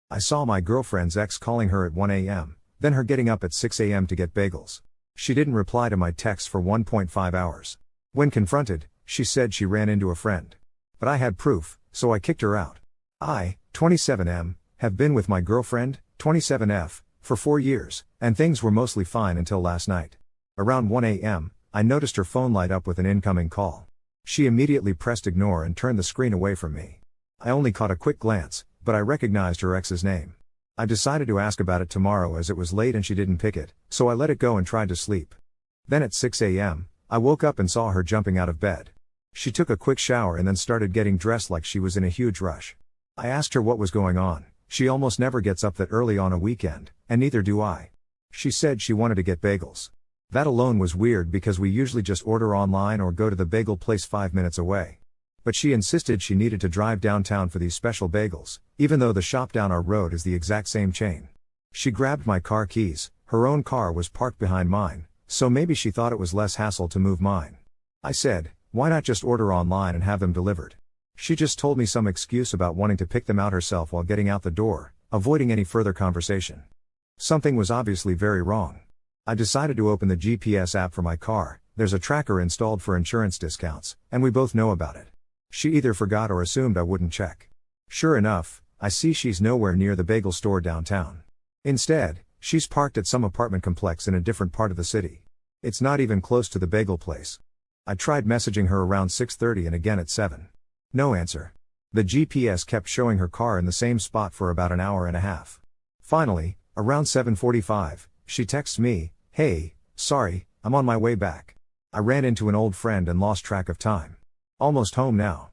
I saw my girlfriend's ex calling her at 1 a.m., then her getting up at 6 a.m. to get bagels. She didn't reply to my text for 1.5 hours. When confronted, she said she ran into a friend. But I had proof, so I kicked her out. I, 27M, have been with my girlfriend, 27F, for 4 years, and things were mostly fine until last night. Around 1 a.m., I noticed her phone light up with an incoming call. She immediately pressed ignore and turned the screen away from me. I only caught a quick glance, but I recognized her ex's name. I decided to ask about it tomorrow as it was late and she didn't pick it, so I let it go and tried to sleep. Then at 6 a.m., I woke up and saw her jumping out of bed. She took a quick shower and then started getting dressed like she was in a huge rush. I asked her what was going on. She almost never gets up that early on a weekend, and neither do I. She said she wanted to get bagels. That alone was weird because we usually just order online or go to the bagel place 5 minutes away. But she insisted she needed to drive downtown for these special bagels, even though the shop down our road is the exact same chain. She grabbed my car keys. Her own car was parked behind mine, so maybe she thought it was less hassle to move mine. I said, why not just order online and have them delivered? She just told me some excuse about wanting to pick them out herself while getting out the door, avoiding any further conversation. Something was obviously very wrong. I decided to open the GPS app for my car. There's a tracker installed for insurance discounts, and we both know about it. She either forgot or assumed I wouldn't check. Sure enough, I see she's nowhere near the bagel store downtown. Instead, she's parked at some apartment complex in a different part of the city. It's not even close to the bagel place. I tried messaging her around 6:30 and again at 7. No answer. The GPS kept showing her car in the same spot for about an hour and a half. Finally, around 7:45, she texts me, "Hey, sorry, I'm on my way back. I ran into an old friend and lost track of time. Almost home now."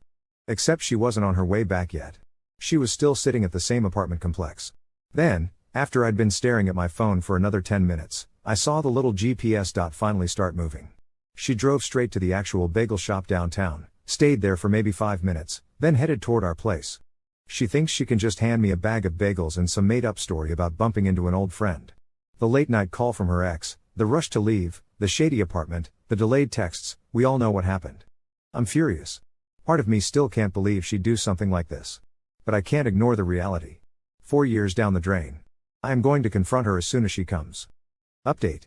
Except she wasn't on her way back yet. She was still sitting at the same apartment complex. Then, after I'd been staring at my phone for another 10 minutes, I saw the little GPS dot finally start moving. She drove straight to the actual bagel shop downtown, stayed there for maybe 5 minutes, then headed toward our place. She thinks she can just hand me a bag of bagels and some made-up story about bumping into an old friend. The late-night call from her ex, the rush to leave, the shady apartment, the delayed texts, we all know what happened. I'm furious. Part of me still can't believe she'd do something like this. But I can't ignore the reality. 4 years down the drain. I am going to confront her as soon as she comes. Update.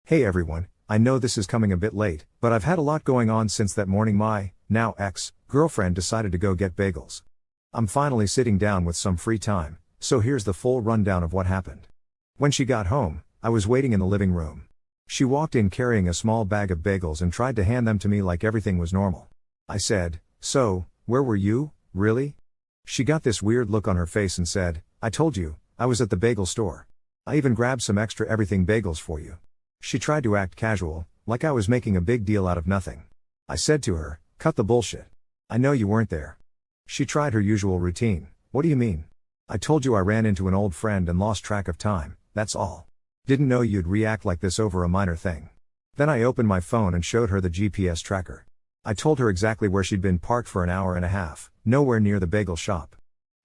Hey everyone, I know this is coming a bit late, but I've had a lot going on since that morning my, now ex-girlfriend decided to go get bagels. I'm finally sitting down with some free time, so here's the full rundown of what happened. When she got home, I was waiting in the living room. She walked in carrying a small bag of bagels and tried to hand them to me like everything was normal. I said, "So, where were you, really?" She got this weird look on her face and said, "I told you, I was at the bagel store. I even grabbed some extra everything bagels for you." She tried to act casual, like I was making a big deal out of nothing. I said to her, "Cut the bullshit. I know you weren't there." She tried her usual routine. "What do you mean? I told you I ran into an old friend and lost track of time, that's all. Didn't know you'd react like this over a minor thing." Then I opened my phone and showed her the GPS tracker. I told her exactly where she'd been parked for an hour and a half, nowhere near the bagel shop.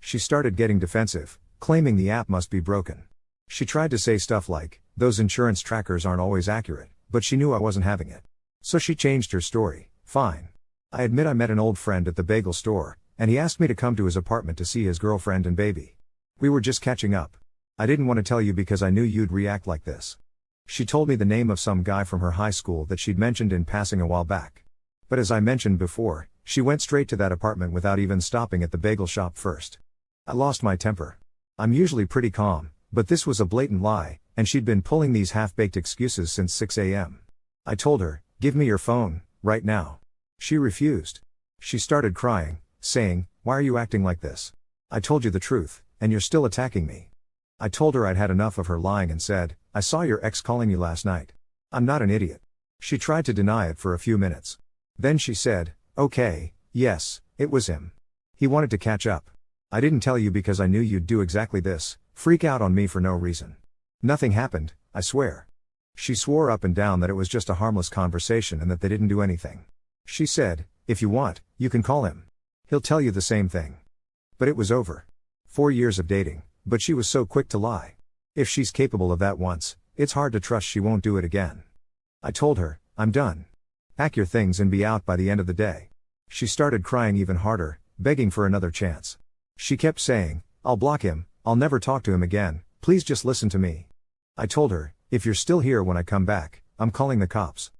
She started getting defensive, claiming the app must be broken. She tried to say stuff like, "Those insurance trackers aren't always accurate," but she knew I wasn't having it. So she changed her story. Fine. I admit I met an old friend at the bagel store, and he asked me to come to his apartment to see his girlfriend and baby. We were just catching up. I didn't want to tell you because I knew you'd react like this. She told me the name of some guy from her high school that she'd mentioned in passing a while back. But as I mentioned before, she went straight to that apartment without even stopping at the bagel shop first. I lost my temper. I'm usually pretty calm, but this was a blatant lie, and she'd been pulling these half-baked excuses since 6 a.m. I told her, "Give me your phone, right now." She refused. She started crying, saying, "Why are you acting like this? I told you the truth, and you're still attacking me." I told her I'd had enough of her lying and said, "I saw your ex calling you last night. I'm not an idiot." She tried to deny it for a few minutes. Then she said, "Okay, yes, it was him. He wanted to catch up. I didn't tell you because I knew you'd do exactly this, freak out on me for no reason. Nothing happened, I swear." She swore up and down that it was just a harmless conversation and that they didn't do anything. She said, "If you want, you can call him. He'll tell you the same thing." But it was over. 4 years of dating, but she was so quick to lie. If she's capable of that once, it's hard to trust she won't do it again. I told her, "I'm done. Pack your things and be out by the end of the day." She started crying even harder, begging for another chance. She kept saying, "I'll block him, I'll never talk to him again, please just listen to me. I told her, if you're still here when I come back, I'm calling the cops.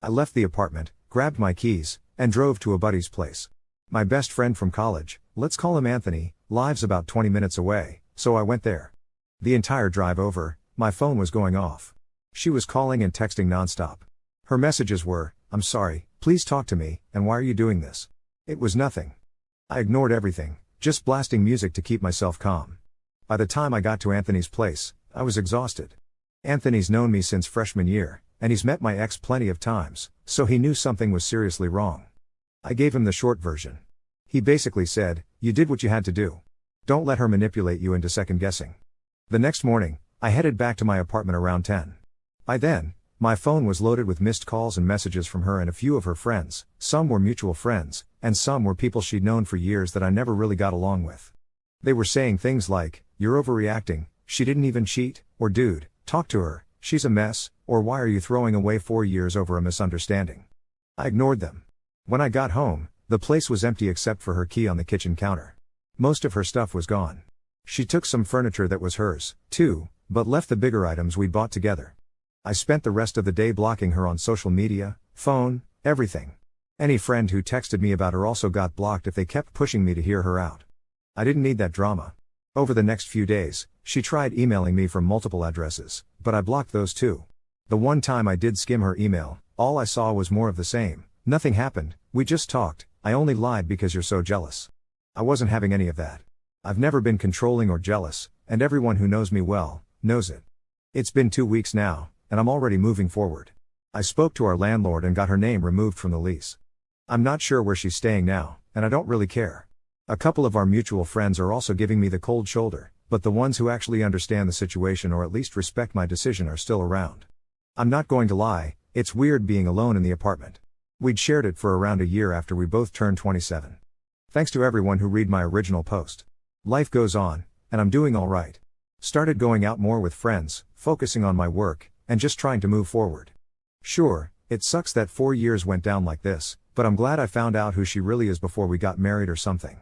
I left the apartment, grabbed my keys, and drove to a buddy's place. My best friend from college, let's call him Anthony, lives about 20 minutes away, so I went there. The entire drive over, my phone was going off. She was calling and texting nonstop. Her messages were, I'm sorry, please talk to me, and why are you doing this? It was nothing. I ignored everything, just blasting music to keep myself calm. By the time I got to Anthony's place, I was exhausted. Anthony's known me since freshman year, and he's met my ex plenty of times, so he knew something was seriously wrong. I gave him the short version. He basically said, you did what you had to do. Don't let her manipulate you into second guessing. The next morning, I headed back to my apartment around 10. By then, my phone was loaded with missed calls and messages from her and a few of her friends. Some were mutual friends, and some were people she'd known for years that I never really got along with. They were saying things like, you're overreacting, she didn't even cheat, or dude, talk to her, she's a mess, or why are you throwing away 4 years over a misunderstanding? I ignored them. When I got home, the place was empty except for her key on the kitchen counter. Most of her stuff was gone. She took some furniture that was hers, too, but left the bigger items we'd bought together. I spent the rest of the day blocking her on social media, phone, everything. Any friend who texted me about her also got blocked if they kept pushing me to hear her out. I didn't need that drama. Over the next few days, she tried emailing me from multiple addresses, but I blocked those too. The one time I did skim her email, all I saw was more of the same. Nothing happened, we just talked, I only lied because you're so jealous. I wasn't having any of that. I've never been controlling or jealous, and everyone who knows me well, knows it. It's been 2 weeks now, and I'm already moving forward. I spoke to our landlord and got her name removed from the lease. I'm not sure where she's staying now, and I don't really care. A couple of our mutual friends are also giving me the cold shoulder, but the ones who actually understand the situation or at least respect my decision are still around. I'm not going to lie, it's weird being alone in the apartment. We'd shared it for around a year after we both turned 27. Thanks to everyone who read my original post. Life goes on, and I'm doing alright. Started going out more with friends, focusing on my work, and just trying to move forward. Sure, it sucks that 4 years went down like this, but I'm glad I found out who she really is before we got married or something.